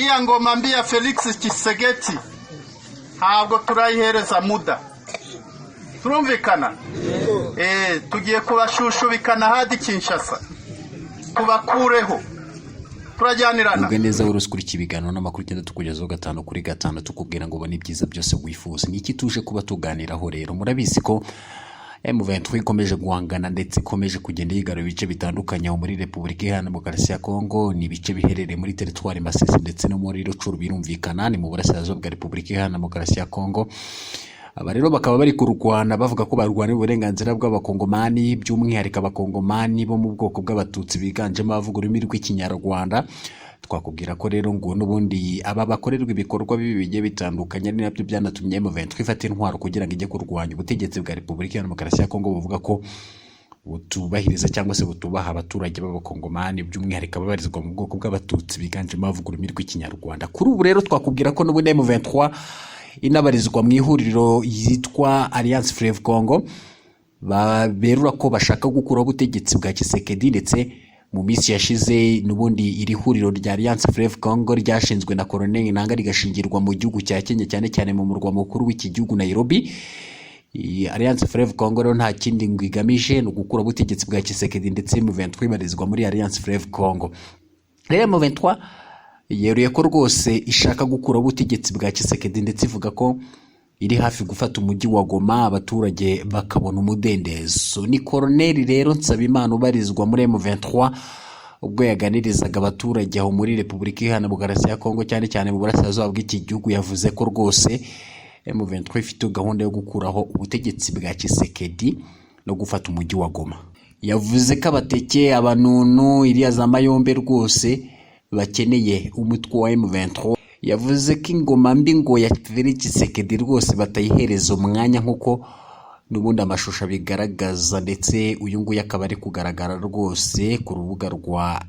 Iya ngoma mbi ya Felix Tshisekedi ntabwo turayihereza muda. Turumvikana? Tugiye kubashushubikana hadi Kinshasa. Tubakureho. Turajyanirana. Ubwo neza urusukura ikibiganiro n'amakuru cyenda tukugezaho 5 kuri 5 tukubwira ngo bone ibyiza byose wifuza. Niki tuje kuba tuganiraho rero. Murabizi ko M23 ikomeje guhangana ndetse ikomeje kugenda yigarura ibice bitandukanye muri Repubulika Iharanira Demokarasi ya Kongo, ni ibice biherereye muri territoire Masisi ndetse no muri Rucuru birumvikana ni mu burasirazuba bwa Repubulika Iharanira Demokarasi ya Kongo. Aba rero bakaba bari kurwana bavuga ko barwanira uburenganzira bw'abakongomani, by'umwihariko abakongomani bo mu bwoko bw'abatutsi biganjemo abavuga ururimi rw'ikinyarwanda. Twakubwira ko rero ngo n'ubundi aba bakorerwa ibikorwa bibi bigiye bitandukanye ari nabyo byanatumye M23 ifata intwaro kugira ngo ijye kurwanya ubutegetsi bwa Repubulika Iharanira Demokarasi ya Kongo buvuga ko butubahiriza cyangwa se butubaha abaturage b'abakongomani, by'umwihariko ababarizwa mu bwoko bw'abatutsi biganjemo abavuga ururimi rw'ikinyarwanda. Kuri ubu rero twakubwira ko n'ubundi M23 inabarizwa mu ihuriro yitwa Alliance Fleuve Congo, baberura ko bashaka gukuraho ubutegetsi bwa Tshisekedi, ndetse mu minsi yashize n'ubundi iri huriro rya Alliance Fleuve Congo ryashinzwe na Colonel Nanga rigashingirwa mu gihugu cya Kenya, cyane cyane mu murwa mukuru w'iki gihugu Nairobi. Alliance Fleuve Congo rero nta kindi ngo igamije no gukura ubutegetsi bwa Tshisekedi, ndetse M23 ibarizwa muri Alliance Fleuve Congo. Rero M23 yeruye ko rwose ishaka gukura ubutegetsi bwa Tshisekedi, ndetse ivuga ko iri hafi gufata umujyi wa Goma abaturage bakabona umudendezo. Ni Colonel rero Nsabimana ubarizwa muri M23 ubwo yaganirizaga abaturage aho muri Repubulika Iharanira Demokarasi ya Kongo, cyane cyane mu burasirazuba bw'iki gihugu, yavuze ko rwose M23 ifite gahunda yo gukuraho ubutegetsi bwa Tshisekedi no gufata umujyi wa Goma. Yavuze ko abateke, abanunu, iriya za Mayombe rwose bakeneye umutwe wa M23. Yavuze ko ingoma mbi ngo ya Felix Tshisekedi rwose batayihereza umwanya nk'uko n'ubundi amashusho bigaragaza, ndetse uyu nguyu akaba ari kugaragara rwose ku rubuga rwa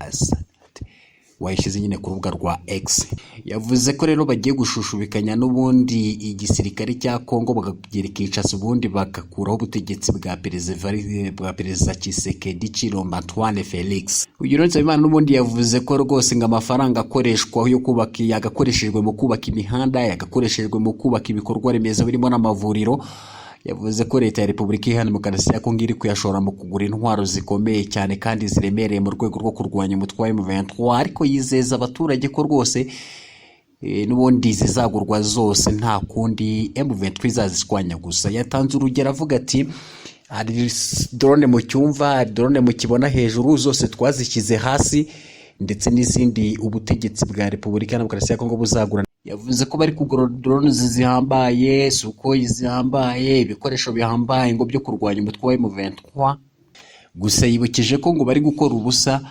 wayishyize nyine ku rubuga rwa X. Yavuze ko rero bagiye gushushubikanya n'ubundi igisirikare cya Kongo bakagira Kinshasa, ubundi bagakuraho ubutegetsi bwa perezida Tshisekedi Chilombo Antoine Felix. Uyu rero Nsabimana n'ubundi yavuze ko rwose ngo amafaranga akoreshwa yo kubaka yagakoreshejwe mu kubaka imihanda, yagakoreshejwe mu kubaka ibikorwa remezo birimo n'amavuriro. Yavuze ko leta ya Repubulika Iharanira Demokarasi ya Kongo iri kuyashora mu kugura intwaro zikomeye cyane kandi ziremereye mu rwego rwo kurwanya umutwe wa M23, ariko yizeza abaturage ko rwose n'ubundi zizagurwa zose nta kundi M23 izazishwanya gusa. Yatanze urugero avuga ati hari drone mu cyumva, drone mu kibona hejuru, zose twazishyize hasi, ndetse n'izindi ubutegetsi bwa Repubulika Iharanira Demokarasi ya Kongo buzagura. Yavuze ko bari kugura drone zihambaye, suko zihambaye, ibikoresho bihambaye ngo byo kurwanya umutwe wa M23. Gusa yibukije ko ngo bari gukora ubusa,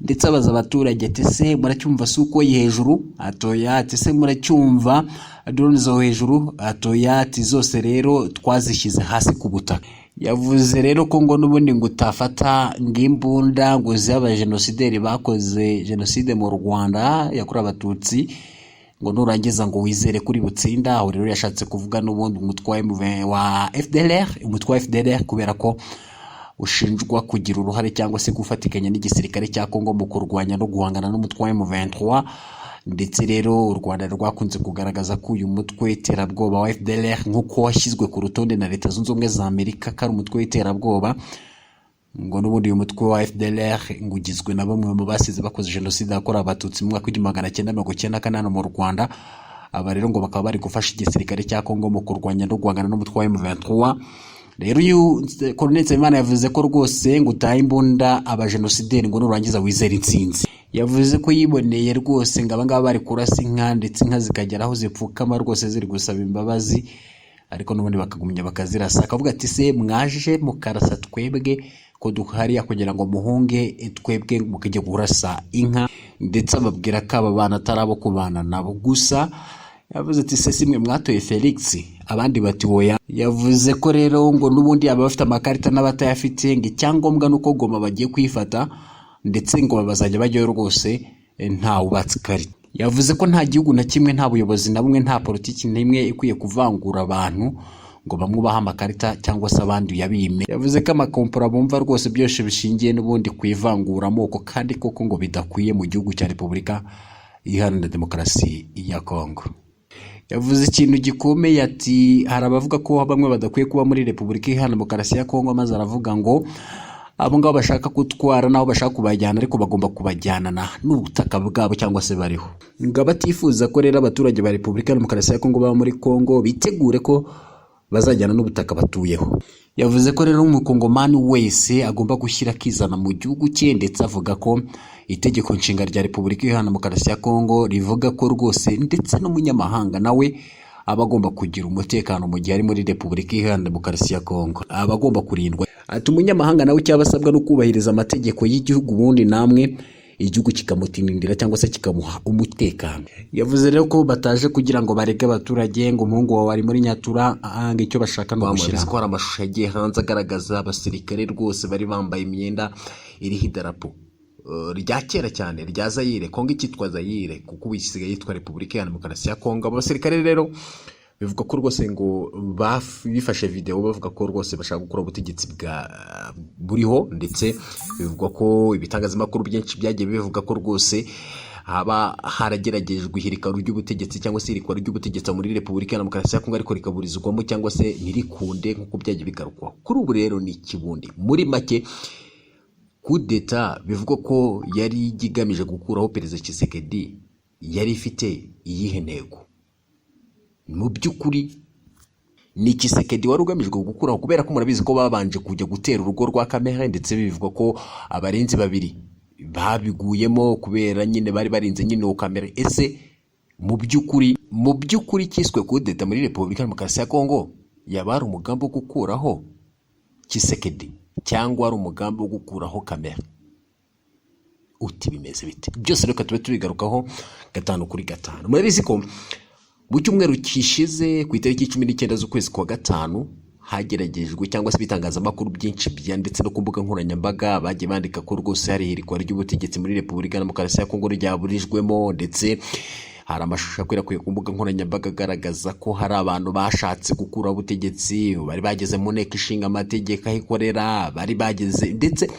ndetse abaza abaturage ati se muracyumva suko hejuru? Atoya. Ati se muracyumva drone zo hejuru? Atoya. Ati zose rero twazishyize hasi ku butaka. Yavuze rero ko ngo n'ubundi ngo utafata ng'imbunda ngo z'aba genocideri bakoze genocide mu Rwanda yakorewe abatutsi ngo nurangiza ngo wizere kuri butsinda. Aho rero yashatse kuvuga n'ubundi umutwe wa FDLR, umutwe wa FDLR, kubera ko ushinjwa kugira uruhare cyangwa se gufatikanya n'igisirikare cya Kongo mu kurwanya no guhangana n'umutwe wa M23. Ndetse rero u Rwanda rwakunze kugaragaza ko uyu mutwe w'iterabwoba wa FDLR nk'uko washyizwe ku rutonde na Leta Zunze Ubumwe za Amerika ko ari umutwe w'iterabwoba, ngo n'ubundi uyu mutwe wa FDLR ngo ugizwe na bamwe mu basize bakoze jenoside yakorewe abatutsi mu mwaka wa 1994 mu Rwanda. Aba rero ngo bakaba bari gufasha igisirikare cya Kongo mu kurwanya no guhangana n'umutwe wa M23. Rero uyu Colonel Nsabimana yavuze ko rwose ngo utaha imbunda abajenosideri ngo nurangiza wizera intsinzi. Yavuze ko yiboneye rwose ngo abangaba bari kurasa inka, ndetse inka zikagera aho zipfukama rwose ziri gusaba imbabazi, ariko n'ubundi bakagumya bakazirasa. Akavuga ati se mwaje mukarasa twebwe ko duhariya kugira ngo muhunge twebwe mukajya kurasa inka, ndetse ababwira ko aba bana atarabo kubana nabo. Gusa yavuze ati se simwe mwatoye Felix? Abandi bati oya. Yavuze ko rero ngo n'ubundi aba bafite amakarita n'abatayafite, ngo icyangombwa nuko Goma bagiye kwifata, ndetse ngo bazajya bajyayo rwose nta ubatse karita. Yavuze ko nta gihugu na kimwe, nta buyobozi na bumwe, nta politiki n'imwe ikwiye kuvangura abantu ngo bamwubaha amakarita cyangwa se abandi yabime. Yavuze ko amakompora bumva rwose byose bishingiye n'ubundi kwivangura amoko, kandi koko ngo bidakwiye mu gihugu cya Repubulika Iharanira Demokarasi ya Kongo. Yavuze ikintu gikomeye ati hari abavuga ko bamwe badakwiye kuba muri Repubulika Iharanira Demokarasi ya Kongo, maze aravuga ngo abo ngabo bashaka gutwara naho bashaka kubajyana ariko bagomba kubajyana n'ubutaka bwabo cyangwa se bariho. Ngo batifuza ko rero abaturage ba Repubulika Iharanira Demokarasi ya Kongo baba muri Kongo bitegure ko bazajyana n'ubutaka batuyeho. Yavuze ko rero umukongomani wese agomba gushyira akizana mu gihugu cye, ndetse avuga ko itegeko nshinga rya Repubulika Iharanira Demokarasi ya Kongo rivuga ko rwose ndetse n'umunyamahanga nawe aba agomba kugira umutekano mu gihe ari muri Repubulika Iharanira Demokarasi ya Kongo, aba agomba kurindwa. Ati umunyamahanga nawe cyaba asabwa no kubahiriza amategeko y'igihugu, ubundi namwe igihugu kikamutinindira cyangwa se kikamuha umutekano. Yavuze rero ko bataje kugira ngo barege abaturage ngo umuhungu wawe ari muri Nyatura, ngo icyo bashaka no gushyira ko hari amashusho yagiye hanze agaragaza abasirikare rwose bari bambaye imyenda iriho idarapo rya kera cyane rya Zaire. Kongo ikitwa Zaire kuko bisigaye yitwa Repubulika Iharanira Demokarasi ya Kongo. Abasirikare rero bivuga ko rwose ngo bifashe video bavuga ko rwose bashaka gukora ubutegetsi buriho, ndetse bivuga ko ibitangazamakuru byinshi byagiye bivuga ko rwose haba harageragejwe ihirika ry'ubutegetsi cyangwa se irikwa ry'ubutegetsi muri Repubulika Iharanira Demokarasi ya Kongo, ariko rikaburizwamo cyangwa se ntirikunde nk'uko byagiye bigarukwa. Kuri ubu rero ni ikibundi. Muri make coup d'etat bivugwa ko yari igamije gukuraho Perezida Tshisekedi yari ifite iyihe ntego? Mu by'ukuri ni Tshisekedi wari ugamijwe gukuraho, kubera ko murabizi ko babanje kujya gutera urugo rwa Kamere, ndetse bivugwa ko abarinzi babiri babiguyemo kubera nyine bari barinze nyine uwo Kamere. Ese mu by'ukuri cyiswe coup d'etat muri Repubulika Iharanira Demokarasi ya Kongo yaba ari umugambi wo gukuraho Tshisekedi cyangwa ari umugambi wo gukuraho Kamere? Uti bimeze bite? Byose reka tube tubigarukaho 5/5. Murabizi ko mu cyumweru kishize ku itariki 19 z'ukwezi kwa 5 hageragejwe cyangwa se bitangazamakuru byinshi byanditse no ku mbuga nkoranyambaga bagiye bandika ko rwose hari irikwa ry'ubutegetsi muri Repubulika Iharanira Demokarasi ya Kongo ryaburijwemo, ndetse hari amashusho akwirakwiye ku mbuga nkoranyambaga agaragaza ko hari abantu bashatse gukura ubutegetsi, bari bageze mu nteko ishinga amategeko ahikorera, bari bageze ndetse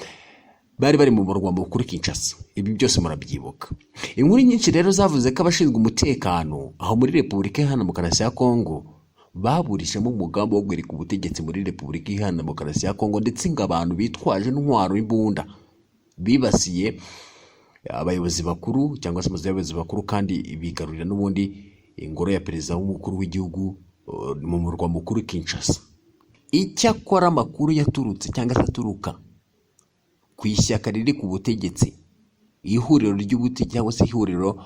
bari mu murwa mukuru Kinshasa. Ibi byose murabyibuka. Inkuru nyinshi rero zavuze ko abashinzwe umutekano aho muri Repubulika Iharanira Demokarasi ya Kongo baburishemo umugambi wo guhirika ubutegetsi muri Repubulika Iharanira Demokarasi ya Kongo, ndetse ngo abantu bitwaje intwaro imbunda bibasiye abayobozi bakuru cyangwa se amazu y'abayobozi bakuru, kandi bigarurira n'ubundi ingoro ya perezida w'umukuru w'igihugu mu murwa mukuru Kinshasa. Icyakora amakuru yaturutse cyangwa se aturuka ku ishyaka riri ku butegetsi, ihuriro ry'ubutegetsi cyangwa se ihuriro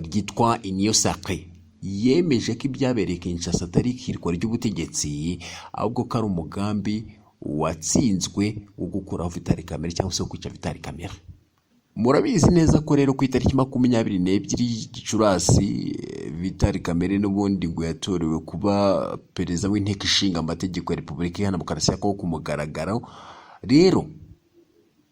ryitwa Union Sacrée, yemeje ko ibyabereye Kinshasa atari ihirikwa ry'ubutegetsi, ahubwo ko ari umugambi watsinzwe wo gukuraho Vital Kamerhe cyangwa se kwica Vital Kamerhe. Murabizi neza ko rero ku itariki 22 Gicurasi Vital Kamerhe n'ubundi ngo yatorewe kuba perezida w'inteko ishinga amategeko ya Repubulika Iharanira Demokarasi ya Kongo ku mugaragaro. Rero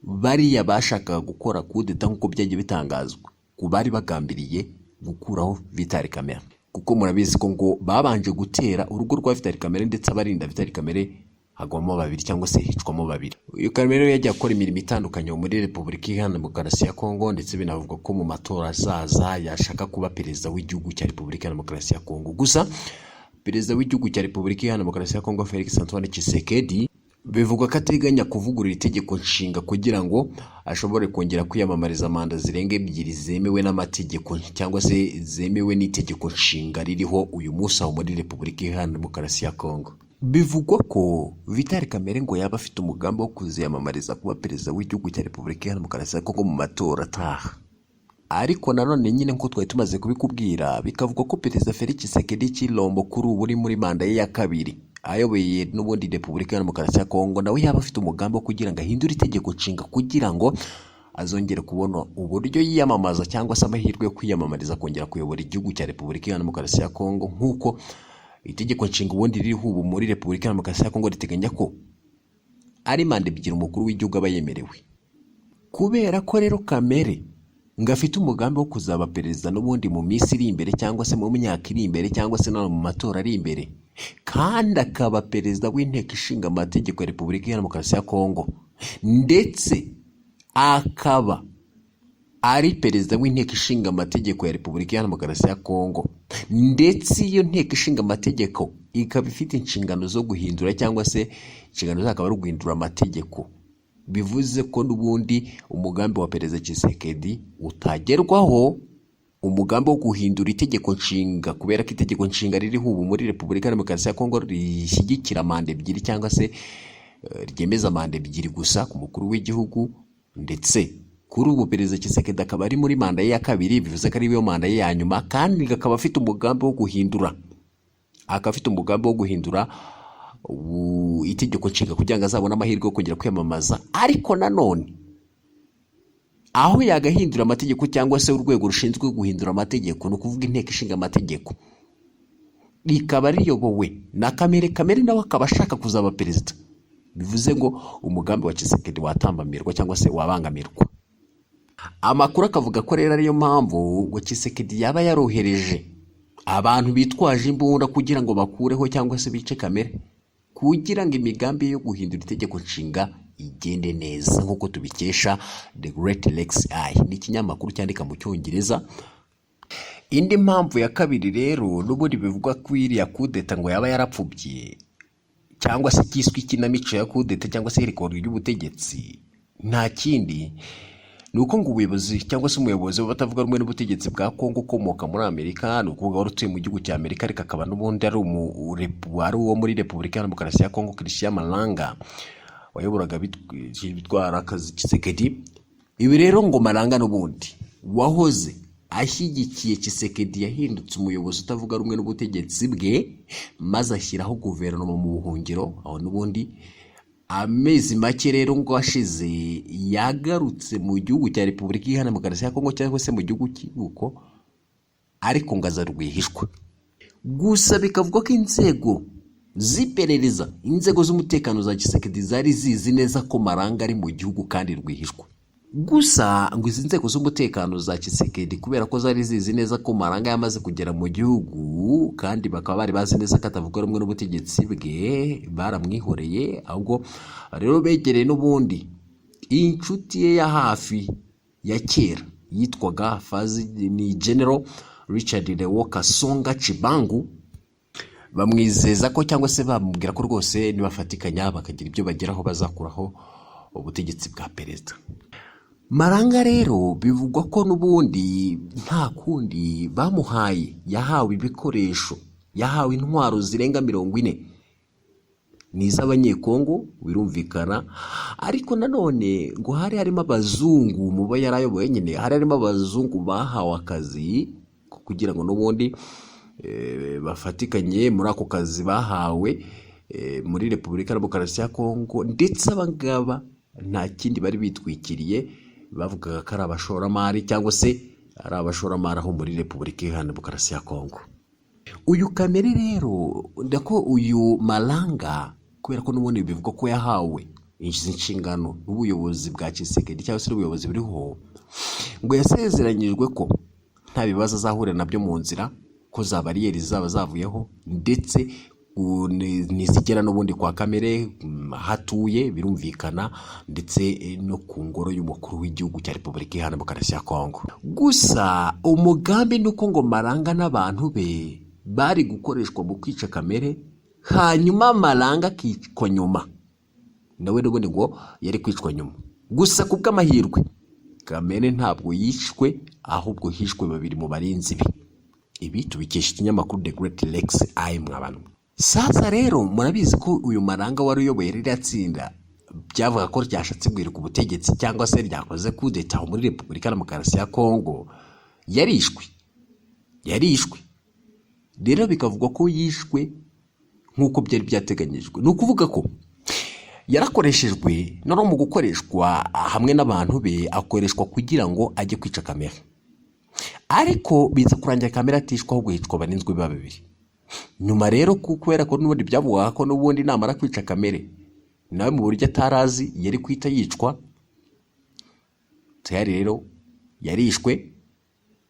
bariya bashakaga gukora coup d'etat nk'uko byagiye bitangazwa ku bari bagambiriye gukuraho Vital Kamerhe, kuko murabizi ko ngo babanje gutera urugo rwa Vital Kamerhe, ndetse abarinda Vital Kamerhe hagwamo babiri cyangwa se hicwamo babiri. Uyu Kamerhe yagiye akora imirimo itandukanye muri Repubulika Iharanira Demokarasi ya Kongo, ndetse binavugwa ko mu matora azaza yashaka kuba perezida w'igihugu cya Repubulika Iharanira Demokarasi ya Kongo. Gusa perezida w'igihugu cya Repubulika Iharanira Demokarasi ya Kongo Felix Antoine Tshisekedi bivugwa ko ateganya kuvugurura itegeko nshinga kugira ngo ashobore kongera kwiyamamariza manda zirenga 2 zemewe n'amategeko cyangwa se zemewe n'itegeko nshinga ririho uyu munsi aho muri Repubulika Iharanira Demokarasi ya Kongo. Bivugwa ko Vital Kamerhe ngo yaba afite umugambi wo kuziyamamariza kuba perezida w'igihugu cya Repubulika Iharanira Demokarasi ya Kongo mu matora ataha. Ariko nanone nyine nko twari tumaze kubikubwira, bikavuga ko perezida Felix Tshisekedi Tshilombo kuri ubu uri muri manda ye ya kabiri ayoboye n'ubundi Repubulika Iharanira Demokarasi ya Kongo, nawe yaba afite umugambi wo kugira ngo ahindure itegeko nshinga kugira ngo azongere kubona uburyo yiyamamaza cyangwa se amahirwe yo kwiyamamariza kongera kuyobora igihugu cya Repubulika Iharanira Demokarasi ya Kongo, nk'uko itegeko nshinga ubundi ririho ubu muri Repubulika Iharanira Demokarasi ya Kongo riteganya ko ari manda 2 umukuru w'igihugu aba yemerewe. Kubera ko rero Kamerhe ngo afite umugambi wo kuzaba perezida n'ubundi mu minsi iri imbere cyangwa se mu myaka iri imbere cyangwa se no mu matora ari imbere, kandi akaba perezida w'inteko ishinga amategeko ya Repubulika Iharanira Demokarasi ya Kongo, ndetse akaba ari perezida w'inteko ishinga amategeko ya Repubulika Iharanira Demokarasi ya Kongo, ndetse iyo nteko ishinga amategeko ikaba ifite inshingano zo guhindura cyangwa se inshingano zakaba ari guhindura amategeko, bivuze ko n'ubundi umugambi wa perezida Tshisekedi utagerwaho, umugambi wo guhindura itegeko nshinga, kubera ko itegeko nshinga ririho ubu muri Repubulika Iharanira Demokarasi ya Kongo rishyigikira manda ebyiri cyangwa se ryemeza manda ebyiri gusa ku mukuru w'igihugu, ndetse kuri ubu perezida Tshisekedi akaba ari muri manda ye ya kabiri, bivuze ko ari yo manda ye ya nyuma, kandi akaba afite umugambi wo guhindura itegeko nshinga kugira ngo azabone amahirwe yo kongera kwiyamamaza. Ariko nanone aho yagahindura amategeko cyangwa se urwego rushinzwe guhindura amategeko, ni ukuvuga inteko ishinga amategeko, rikaba riyobowe na Kamere nawe akaba ashaka kuzaba perezida, bivuze ngo umugambi wa Tshisekedi watambamirwa cyangwa se wabangamirwa. Amakuru akavuga ko rero ariyo mpamvu ngo Tshisekedi yaba yarohereje abantu bitwaje imbunda kugira ngo bakureho cyangwa se bice Kamere, kugira ngo imigambi yo guhindura itegeko nshinga igende neza, nk'uko tubikesha The Great Lakes Eye, ni ikinyamakuru cyandika mu Cyongereza. Indi mpamvu ya kabiri rero, n'ubundi bivugwa ko iriya kudeta ngo yaba yarapfubye cyangwa se kiswe ikinamico ya kudeta cyangwa se iherekorwa ry'ubutegetsi, nta kindi ni uko ngo ubuyobozi cyangwa se umuyobozi batavuga rumwe n'ubutegetsi bwa Kongo ukomoka muri Amerika, ni ukuvuga wari utuye mu gihugu cya Amerika ariko akaba n'ubundi ari uwo muri Repubulika Iharanira Demokarasi ya Kongo, Christian Malanga, wayoboraga bitwara akazi Tshisekedi. Ibi rero ngo Malanga n'ubundi wahoze ashyigikiye Tshisekedi yahindutse umuyobozi utavuga rumwe n'ubutegetsi bwe, maze ashyiraho guverinoma mu buhungiro. Aho n'ubundi amezi make rero ngo ashize yagarutse mu gihugu cya Repubulika Iharanira Demokarasi ya Kongo cyangwa se mu gihugu cy'uko, ariko ngo aza rwihishwa. Gusa bikavuga ko inzego z'iperereza, inzego z'umutekano za Tshisekedi zari zizi neza ko Malanga ari mu gihugu kandi rwihishwa. Gusa ngo izi nzego z'umutekano za Tshisekedi kubera ko zari zizi neza ko Malanga yamaze kugera mu gihugu, kandi bakaba bari bazi neza ko atavuga rumwe n'ubutegetsi bwe, baramwihoreye. Ahubwo rero begereye n'ubundi inshuti ye ya hafi ya kera yitwaga ni General Richard Lewo Kasonga Chibangu, bamwizeza ko cyangwa se bamubwira ko rwose nibafatikanya bakagira ibyo bageraho bazakuraho ubutegetsi bwa perezida. Malanga rero bivugwa ko n'ubundi nta kundi bamuhaye, yahawe ibikoresho, yahawe intwaro zirenga 40 n'iz'abanyekongo, birumvikana. Ariko nanone ngo hari harimo abazungu mu bo yarayoboye nyine, hari harimo abazungu bahawe akazi kugira ngo n'ubundi bafatikanye muri ako kazi bahawe muri Repubulika Iharanira Demokarasi ya Kongo, ndetse abangaba nta kindi bari bitwikiriye, bavugaga ko ari abashoramari cyangwa se ari abashoramari aho muri Repubulika Iharanira Demokarasi ya Kongo. Uyu Kamere rero ndako uyu Malanga, kubera ko n'ubundi bivuga ko yahawe izi nshingano n'ubuyobozi bwa Tshisekedi cyangwa se ubuyobozi buriho, ngo yasezeranyijwe ko nta bibazo azahura nabyo mu nzira, ko za bariyeri zaba zavuyeho, ndetse nizigera n'ubundi kwa Kamere hatuye, birumvikana, ndetse no ku ngoro y'umukuru w'igihugu cya Repubulika Iharanira Demokarasi ya Kongo. Gusa umugambi nuko ngo Malanga n'abantu be bari gukoreshwa mu kwica Kamere, hanyuma Malanga akicwa nyuma, nawe n'ubundi ngo yari kwicwa nyuma. Gusa kubw'amahirwe Kamere ntabwo yishwe, ahubwo hishwe babiri mu barinzi be. Ibi tubikesha ikinyamakuru The Great Lakes Eye mw'abantu. Sasa rero murabizi ko uyu Malanga wari uyoboye ririya tsinda byavuga ko ryashatse guhirika ubutegetsi cyangwa se ryakoze kudeta muri Repubulika Iharanira Demokarasi ya Kongo, yarishwe. Rero bikavugwa ko yishwe nk'uko byari byateganyijwe. Ni ukuvuga ko yarakoreshejwe, no mu gukoreshwa hamwe n'abantu be akoreshwa kugira ngo ajye kwica Kamere, ariko biza kurangira Kamere atishwa, ahubwo yicwa abaninzwe babiri. Nyuma rero kubera ko n'ubundi byavuga ko n'ubundi namara kwica Kamere nawe mu buryo atarazi yari kwita yicwa, tayari rero yarishwe.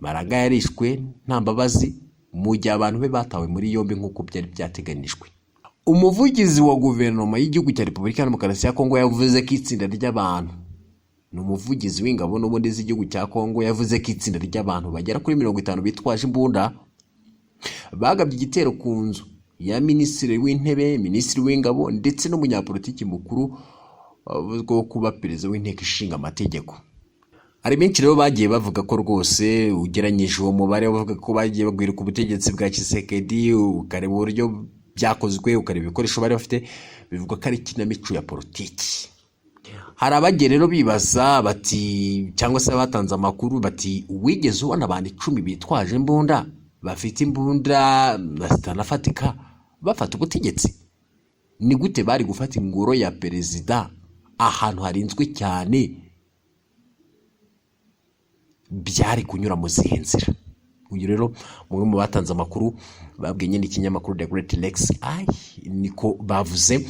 Malanga yarishwe nta mbabazi, mu gihe abantu be batawe muri yombi nk'uko byari byateganijwe. Umuvugizi wa guverinoma y'igihugu cya Repubulika Iharanira Demokarasi ya Kongo yavuze ko itsinda ry'abantu ni umuvugizi w'ingabo n'ubundi z'igihugu cya Kongo, yavuze ko itsinda ry'abantu bagera kuri 50 bitwaje imbunda bagabye igitero ku nzu ya minisitiri w'intebe, minisitiri w'ingabo ndetse n'umunyapolitiki mukuru wo kuba perezida w'inteko ishinga amategeko. Hari benshi rero bagiye bavuga ko rwose ugeranyije uwo mubare, bavuga ko bagiye bagwira ku butegetsi bwa Tshisekedi, ukareba uburyo byakozwe, ukareba ibikoresho bari bafite, bivuga ko ari ikinamico ya politiki. Hari abagiye rero bibaza bati, cyangwa se batanze amakuru bati, wigeze ubona abantu 10 bitwaje imbunda, bafite imbunda zitanafatika, bafata ubutegetsi? Ni gute bari gufata ingoro ya perezida ahantu harinzwe cyane? Byari kunyura mu zihe nzira? Uyu rero mwe mu batanze amakuru babwiye n'ikinyamakuru The Great Lakes niko bavuze.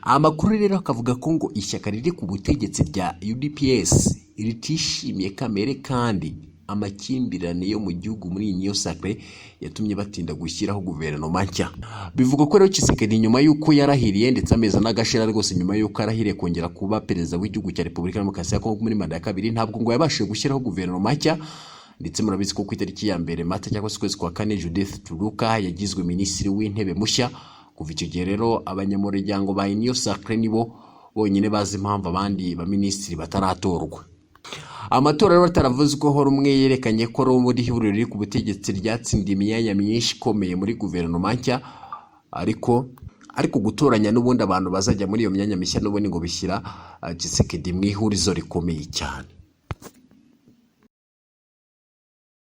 Amakuru rero akavuga ko ngo ishyaka riri ku butegetsi rya UDPS ritishimiye kamere kandi amakimbirane yo mu gihugu muri Union Sacrée yatumye batinda gushyiraho guverinoma nshya. Bivuga ko rero Tshisekedi nyuma yuko yarahiriye ndetse ameza n'agashira rwose nyuma yuko arahiriye kongera kuba perezida w'igihugu cya Repubulika Demokarasi ya Kongo muri manda ya kabiri, ntabwo ngo yabashije gushyiraho guverinoma nshya. Ndetse murabizi ko ku itariki ya mbere Mata cyangwa se kwezi kwa 4 Judith Tuluka yagizwe minisitiri w'intebe mushya. Kuva icyo gihe rero abanyamuryango ba Union Sacrée nibo bonyine bazi impamvu abandi ba minisitiri bataratorwa. Amatora rero ataravuzweho rumwe yerekanye ko muri ihuriro riri ku butegetsi ryatsindiye imyanya myinshi ikomeye muri guverinoma nshya, ariko gutoranya n'ubundi abantu bazajya muri iyo myanya mishya n'ubundi ngo bishyira Tshisekedi mu ihurizo rikomeye cyane.